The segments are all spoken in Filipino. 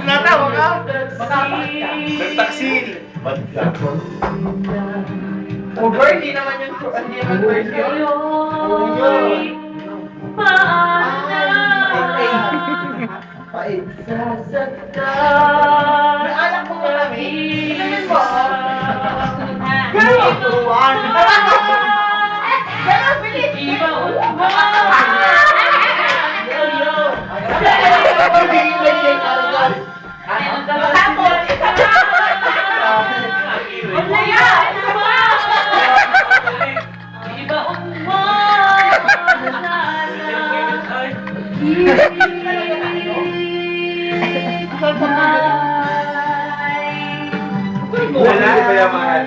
Natawa ka? Nagtaksil. Over, hindi naman yung hindi naman first yun. Paid. May anak mo na kami. Tingnan mo. Girl! Girl, bilis! Wala ba yaman?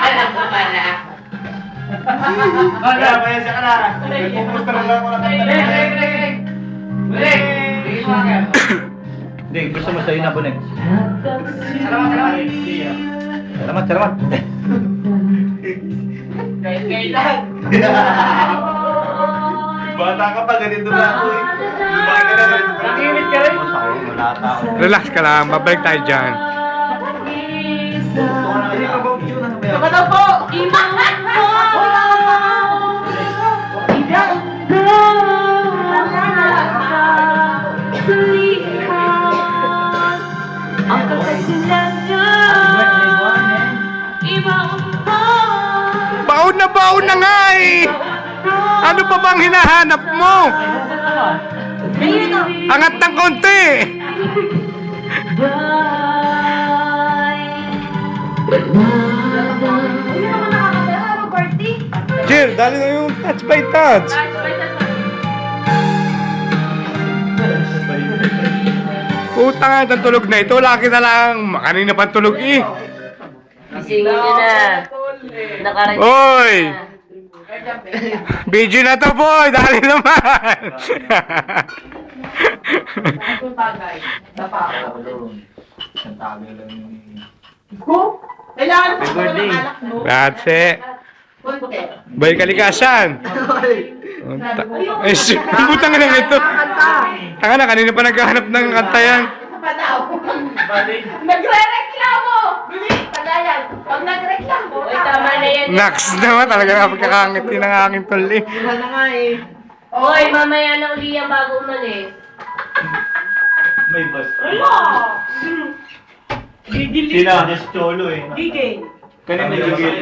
Alam ko pala. Wala ba yan siya ka na? Nagpupusta na lang ako ng kanta. Hindi, gusto mo sa'yo na bunig. Salamat. Salamat. Kailan? Bata ka pa, ganito na ako eh. Lumaki ka na ganito. Nanginit ka rin. Wala tao. Relax ka lang, babalik tayo dyan. Saka na po! Ang kakasilan niya, Baon na nga eh! Ano pa bang hinahanap mo? Angat ng konti! Jill, dali na yung touch by touch. Puta nga itong tulog na ito, laki na lang. Kanina pa tulog eh. Isingin niyo na. Nakaready Oy! na. Video na to boy, dali naman. Kailangan mo sa ng anak mo. That's it. Konti. Bay kalikasan. Butang na lang ito. Tanga na, kanina pa naghahanap ng kanta yan. Isa pa daw. Nagre-reklamo! Bilis! Padayan! Pag nagreklamo, Uy, tama na yan. Nax naman, talaga napagkakangiti ng aking tuli. Wala na nga eh. Uy, mamaya na uli yan bago umalis. May bus. Sila? Just cholo eh. Gigil. Kanina gigil.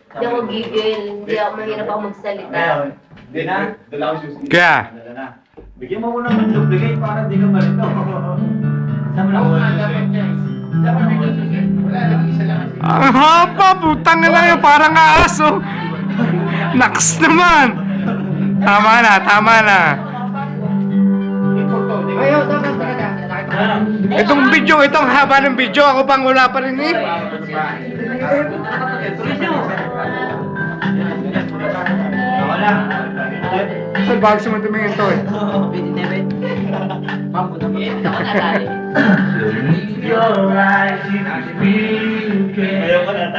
Hindi ako gigil. Hindi ako mahirap ako magsalita. Ngayon, di na. Dala ko susi. Kaya, Dala na. Bigyan mo muna ng duplicate para di ka malito. Sama na ko susi. Wala lang, isa lang. ang haba, butang na lang yun, parang aso. Nax naman. Tama na. Ayaw, dapat talaga. Itong video, itong haba ng video, ako pang wala pa rin eh. Wala. Sa bago mo tumingin to eh. Ako na tayo. Ayaw ko na tayo.